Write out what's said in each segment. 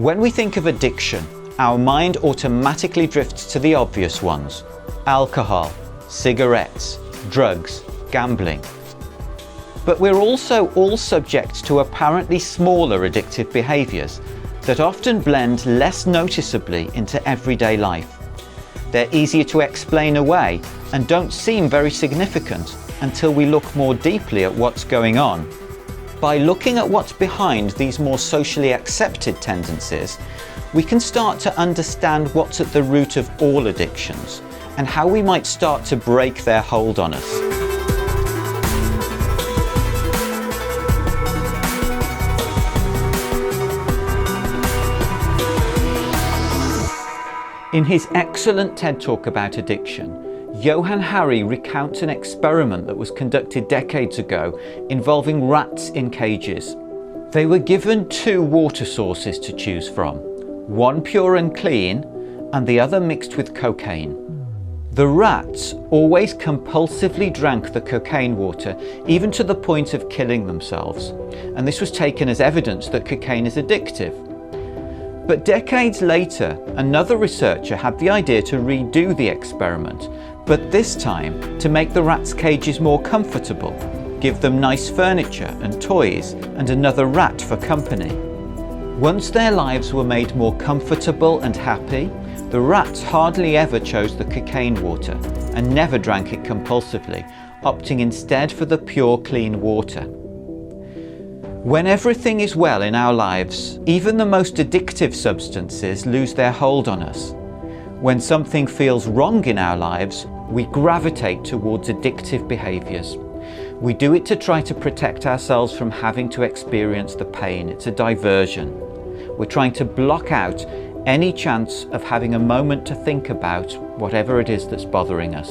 When we think of addiction, our mind automatically drifts to the obvious ones: alcohol, cigarettes, drugs, gambling. But we're also all subject to apparently smaller addictive behaviours that often blend less noticeably into everyday life. They're easier to explain away and don't seem very significant until we look more deeply at what's going on. By looking at what's behind these more socially accepted tendencies, we can start to understand what's at the root of all addictions and how we might start to break their hold on us. In his excellent TED Talk about addiction, Johann Hari recounts an experiment that was conducted decades ago involving rats in cages. They were given two water sources to choose from, one pure and clean and the other mixed with cocaine. The rats always compulsively drank the cocaine water, even to the point of killing themselves, and this was taken as evidence that cocaine is addictive. But decades later, another researcher had the idea to redo the experiment, but this time to make the rats' cages more comfortable, give them nice furniture and toys, and another rat for company. Once their lives were made more comfortable and happy, the rats hardly ever chose the cocaine water and never drank it compulsively, opting instead for the pure, clean water. When everything is well in our lives, even the most addictive substances lose their hold on us. When something feels wrong in our lives, we gravitate towards addictive behaviours. We do it to try to protect ourselves from having to experience the pain. It's a diversion. We're trying to block out any chance of having a moment to think about whatever it is that's bothering us.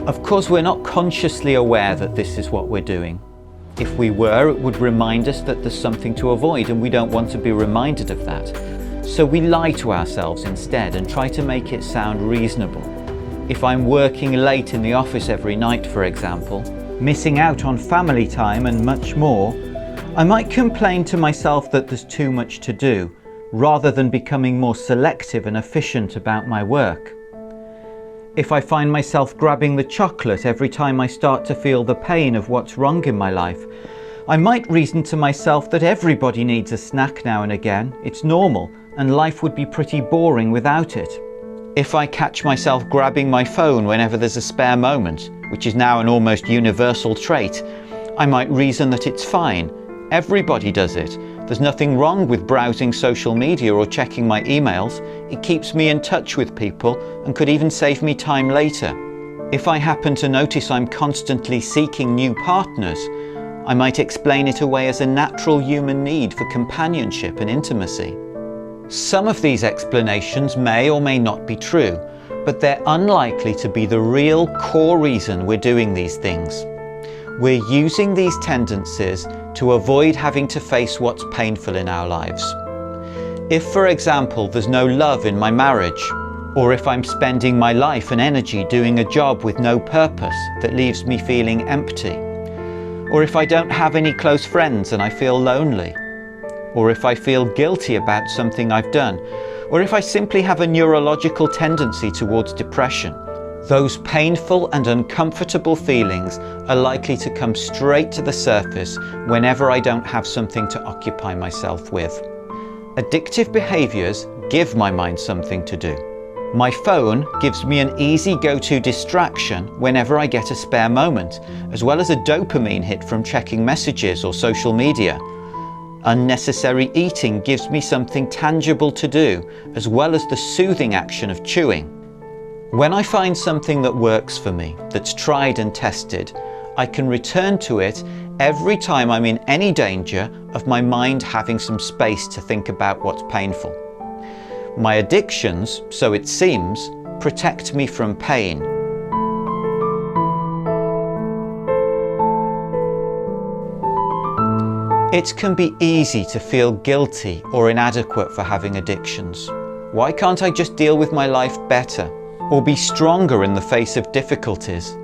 Of course, we're not consciously aware that this is what we're doing. If we were, it would remind us that there's something to avoid, and we don't want to be reminded of that. So we lie to ourselves instead and try to make it sound reasonable. If I'm working late in the office every night, for example, missing out on family time and much more, I might complain to myself that there's too much to do, rather than becoming more selective and efficient about my work. If I find myself grabbing the chocolate every time I start to feel the pain of what's wrong in my life, I might reason to myself that everybody needs a snack now and again, it's normal, and life would be pretty boring without it. If I catch myself grabbing my phone whenever there's a spare moment, which is now an almost universal trait, I might reason that it's fine. Everybody does it. There's nothing wrong with browsing social media or checking my emails. It keeps me in touch with people and could even save me time later. If I happen to notice I'm constantly seeking new partners, I might explain it away as a natural human need for companionship and intimacy. Some of these explanations may or may not be true, but they're unlikely to be the real core reason we're doing these things. We're using these tendencies to avoid having to face what's painful in our lives. If, for example, there's no love in my marriage, or if I'm spending my life and energy doing a job with no purpose that leaves me feeling empty, or if I don't have any close friends and I feel lonely, or if I feel guilty about something I've done, or if I simply have a neurological tendency towards depression, those painful and uncomfortable feelings are likely to come straight to the surface whenever I don't have something to occupy myself with. Addictive behaviours give my mind something to do. My phone gives me an easy go-to distraction whenever I get a spare moment, as well as a dopamine hit from checking messages or social media. Unnecessary eating gives me something tangible to do, as well as the soothing action of chewing. When I find something that works for me, that's tried and tested, I can return to it every time I'm in any danger of my mind having some space to think about what's painful. My addictions, so it seems, protect me from pain. It can be easy to feel guilty or inadequate for having addictions. Why can't I just deal with my life better? Or be stronger in the face of difficulties?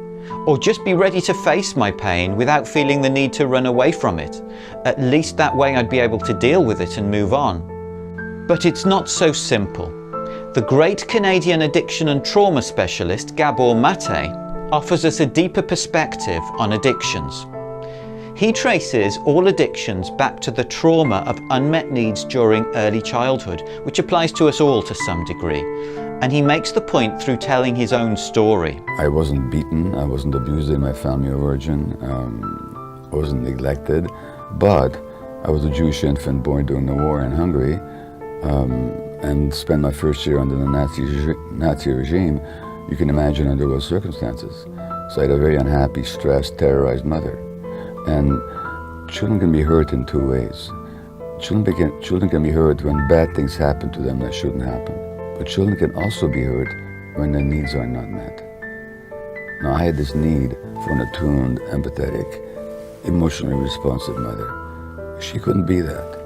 Or just be ready to face my pain without feeling the need to run away from it? At least that way I'd be able to deal with it and move on. But it's not so simple. The great Canadian addiction and trauma specialist Gabor Mate offers us a deeper perspective on addictions. He traces all addictions back to the trauma of unmet needs during early childhood, which applies to us all to some degree. And he makes the point through telling his own story. I wasn't beaten, I wasn't abused in my family of origin, I wasn't neglected, but I was a Jewish infant born during the war in Hungary, and spent my first year under the Nazi regime. You can imagine under what circumstances. So I had a very unhappy, stressed, terrorized mother. And children can be hurt in two ways. Children can be hurt when bad things happen to them that shouldn't happen. But children can also be hurt when their needs are not met. Now, I had this need for an attuned, empathetic, emotionally responsive mother. She couldn't be that.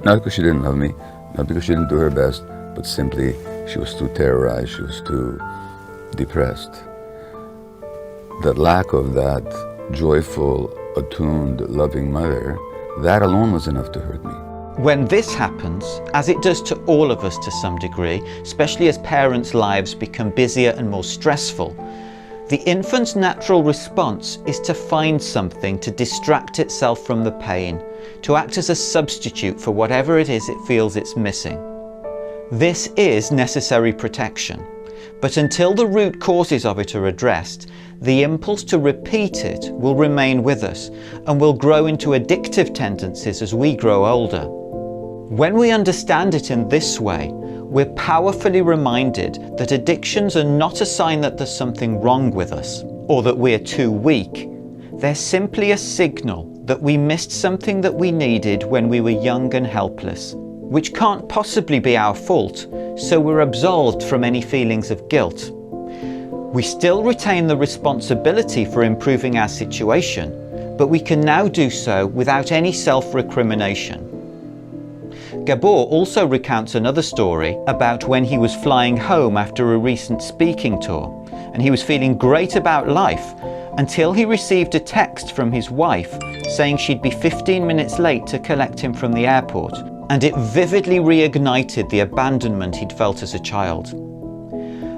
Not because she didn't love me, not because she didn't do her best, but simply she was too terrorized, she was too depressed. The lack of that joyful, attuned, loving mother, that alone was enough to hurt me. When this happens, as it does to all of us to some degree, especially as parents' lives become busier and more stressful, the infant's natural response is to find something to distract itself from the pain, to act as a substitute for whatever it is it feels it's missing. This is necessary protection, but until the root causes of it are addressed, the impulse to repeat it will remain with us and will grow into addictive tendencies as we grow older. When we understand it in this way, we're powerfully reminded that addictions are not a sign that there's something wrong with us or that we're too weak. They're simply a signal that we missed something that we needed when we were young and helpless, which can't possibly be our fault, so we're absolved from any feelings of guilt. We still retain the responsibility for improving our situation, but we can now do so without any self-recrimination. Gabor also recounts another story about when he was flying home after a recent speaking tour, and he was feeling great about life until he received a text from his wife saying she'd be 15 minutes late to collect him from the airport, and it vividly reignited the abandonment he'd felt as a child.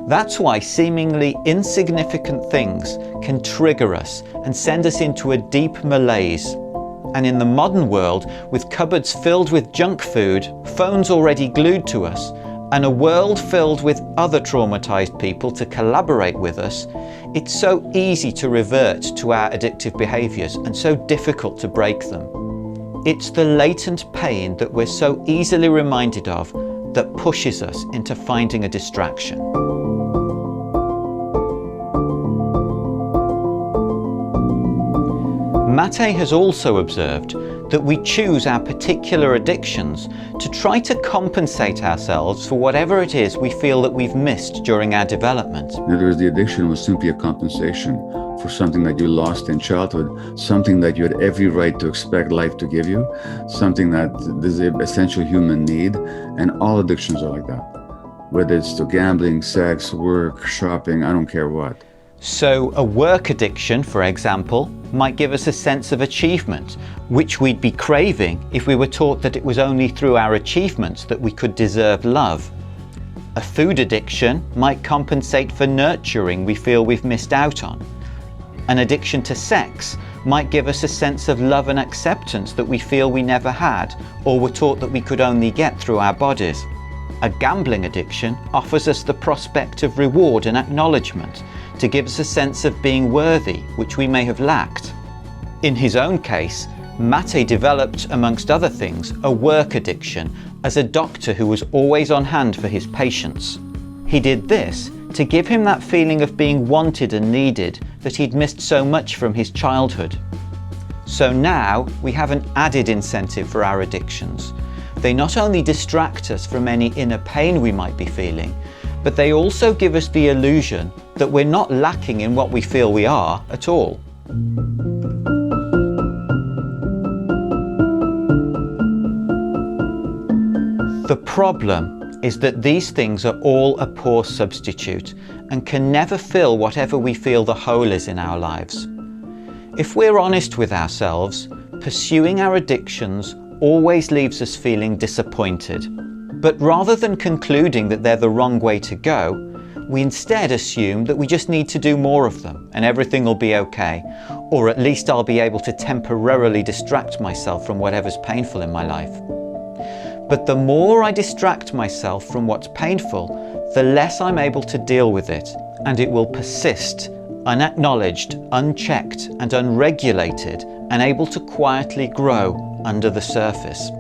That's why seemingly insignificant things can trigger us and send us into a deep malaise. And in the modern world, with cupboards filled with junk food, phones already glued to us, and a world filled with other traumatized people to collaborate with us, it's so easy to revert to our addictive behaviors and so difficult to break them. It's the latent pain that we're so easily reminded of that pushes us into finding a distraction. Mate has also observed that we choose our particular addictions to try to compensate ourselves for whatever it is we feel that we've missed during our development. In other words, the addiction was simply a compensation for something that you lost in childhood, something that you had every right to expect life to give you, something that is an essential human need, and all addictions are like that. Whether it's to gambling, sex, work, shopping, I don't care what. So a work addiction, for example, might give us a sense of achievement, which we'd be craving if we were taught that it was only through our achievements that we could deserve love. A food addiction might compensate for nurturing we feel we've missed out on. An addiction to sex might give us a sense of love and acceptance that we feel we never had or were taught that we could only get through our bodies. A gambling addiction offers us the prospect of reward and acknowledgement to give us a sense of being worthy, which we may have lacked. In his own case, Mate developed, amongst other things, a work addiction as a doctor who was always on hand for his patients. He did this to give him that feeling of being wanted and needed that he'd missed so much from his childhood. So now we have an added incentive for our addictions. They not only distract us from any inner pain we might be feeling, but they also give us the illusion that we're not lacking in what we feel we are at all. The problem is that these things are all a poor substitute and can never fill whatever we feel the hole is in our lives. If we're honest with ourselves, pursuing our addictions always leaves us feeling disappointed. But rather than concluding that they're the wrong way to go, we instead assume that we just need to do more of them and everything will be okay, or at least I'll be able to temporarily distract myself from whatever's painful in my life. But the more I distract myself from what's painful, the less I'm able to deal with it, and it will persist, unacknowledged, unchecked, and unregulated, and able to quietly grow under the surface.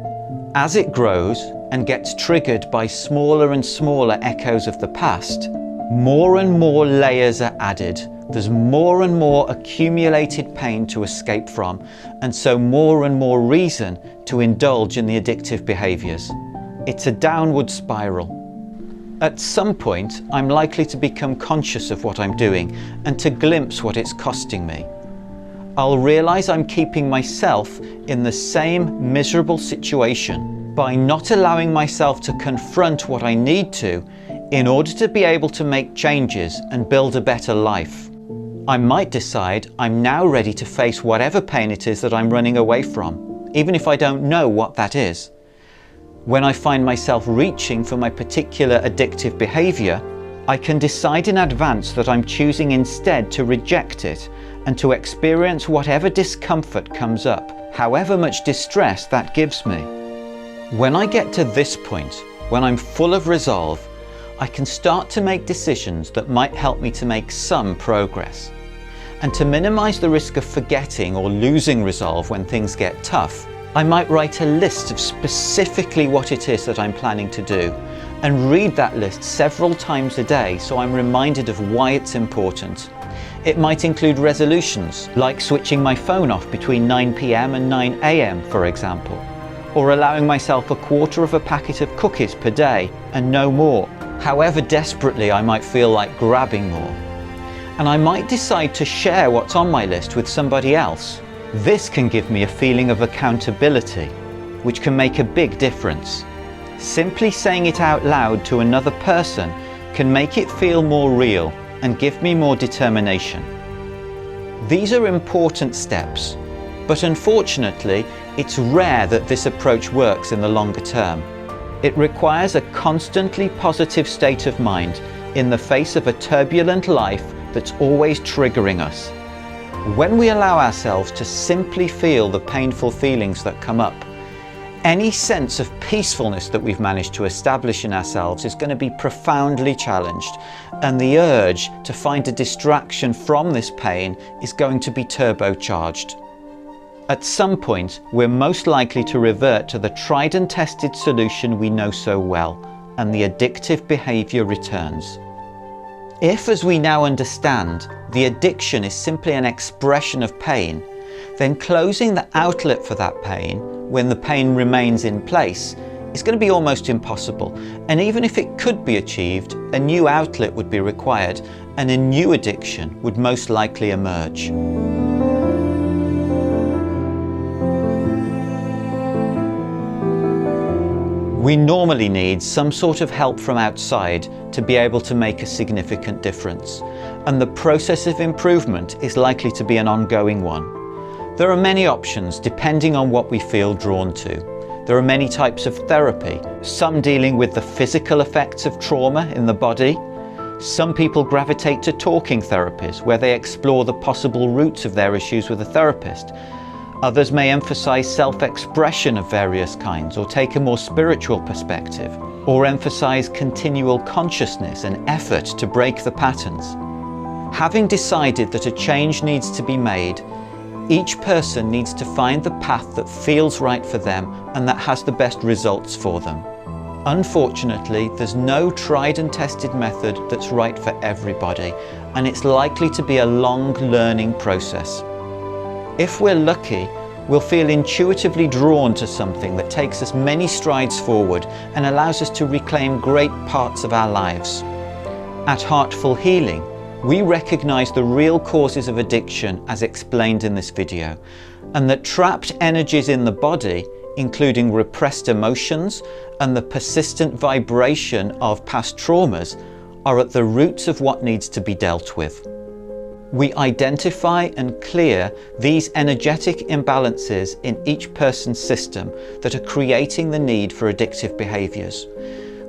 As it grows and gets triggered by smaller and smaller echoes of the past, more and more layers are added. There's more and more accumulated pain to escape from, and so more and more reason to indulge in the addictive behaviours. It's a downward spiral. At some point, I'm likely to become conscious of what I'm doing and to glimpse what it's costing me. I'll realise I'm keeping myself in the same miserable situation by not allowing myself to confront what I need to in order to be able to make changes and build a better life. I might decide I'm now ready to face whatever pain it is that I'm running away from, even if I don't know what that is. When I find myself reaching for my particular addictive behaviour, I can decide in advance that I'm choosing instead to reject it and to experience whatever discomfort comes up, however much distress that gives me. When I get to this point, when I'm full of resolve, I can start to make decisions that might help me to make some progress. And to minimise the risk of forgetting or losing resolve when things get tough, I might write a list of specifically what it is that I'm planning to do and read that list several times a day so I'm reminded of why it's important. It might include resolutions, like switching my phone off between 9 p.m. and 9 a.m, for example, or allowing myself a quarter of a packet of cookies per day and no more, however desperately I might feel like grabbing more. And I might decide to share what's on my list with somebody else. This can give me a feeling of accountability, which can make a big difference. Simply saying it out loud to another person can make it feel more real and give me more determination. These are important steps, but unfortunately, it's rare that this approach works in the longer term. It requires a constantly positive state of mind in the face of a turbulent life that's always triggering us. When we allow ourselves to simply feel the painful feelings that come up, any sense of peacefulness that we've managed to establish in ourselves is going to be profoundly challenged, and the urge to find a distraction from this pain is going to be turbocharged. At some point, we're most likely to revert to the tried and tested solution we know so well, and the addictive behaviour returns. If, as we now understand, the addiction is simply an expression of pain, then closing the outlet for that pain, when the pain remains in place, is going to be almost impossible. And even if it could be achieved, a new outlet would be required, and a new addiction would most likely emerge. We normally need some sort of help from outside to be able to make a significant difference, and the process of improvement is likely to be an ongoing one. There are many options depending on what we feel drawn to. There are many types of therapy, some dealing with the physical effects of trauma in the body. Some people gravitate to talking therapies where they explore the possible roots of their issues with a therapist. Others may emphasize self-expression of various kinds, or take a more spiritual perspective, or emphasize continual consciousness and effort to break the patterns. Having decided that a change needs to be made, each person needs to find the path that feels right for them and that has the best results for them. Unfortunately, there's no tried and tested method that's right for everybody, and it's likely to be a long learning process. If we're lucky, we'll feel intuitively drawn to something that takes us many strides forward and allows us to reclaim great parts of our lives. At Heartful Healing, we recognise the real causes of addiction as explained in this video, and that trapped energies in the body, including repressed emotions and the persistent vibration of past traumas, are at the roots of what needs to be dealt with. We identify and clear these energetic imbalances in each person's system that are creating the need for addictive behaviours.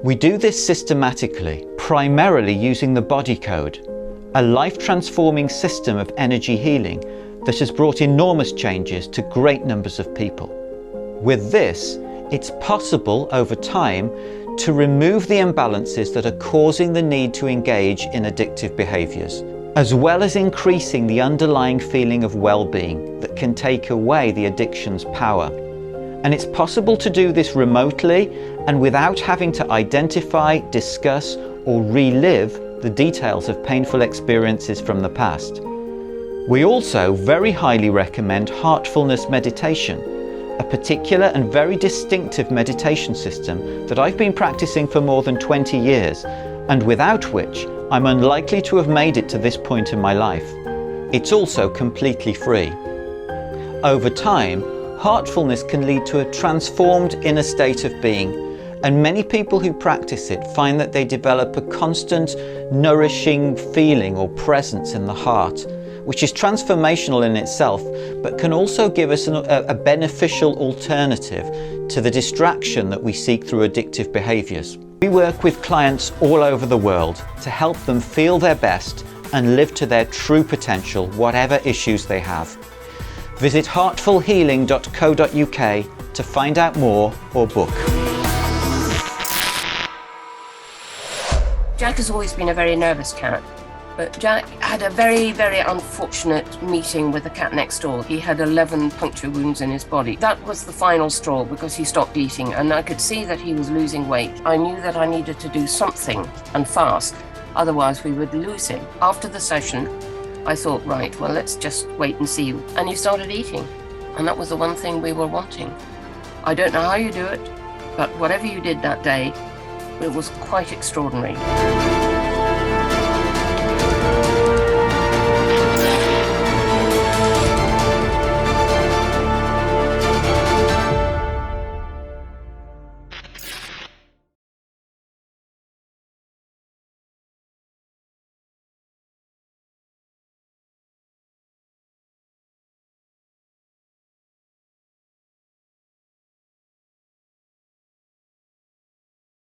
We do this systematically, primarily using the body code, a life-transforming system of energy healing that has brought enormous changes to great numbers of people. With this, it's possible over time to remove the imbalances that are causing the need to engage in addictive behaviours, as well as increasing the underlying feeling of well-being that can take away the addiction's power. And it's possible to do this remotely and without having to identify, discuss, or relive the details of painful experiences from the past. We also very highly recommend heartfulness meditation, a particular and very distinctive meditation system that I've been practicing for more than 20 years, and without which I'm unlikely to have made it to this point in my life. It's also completely free. Over time, heartfulness can lead to a transformed inner state of being, and many people who practice it find that they develop a constant, nourishing feeling or presence in the heart, which is transformational in itself, but can also give us a beneficial alternative to the distraction that we seek through addictive behaviours. We work with clients all over the world to help them feel their best and live to their true potential, whatever issues they have. Visit heartfulhealing.co.uk to find out more or book. Jack has always been a very nervous cat, but Jack had a very, very unfortunate meeting with the cat next door. He had 11 puncture wounds in his body. That was the final straw because he stopped eating, and I could see that he was losing weight. I knew that I needed to do something and fast, otherwise we would lose him. After the session, I thought, right, well, let's just wait and see. And he started eating, and that was the one thing we were wanting. I don't know how you do it, but whatever you did that day, it was quite extraordinary.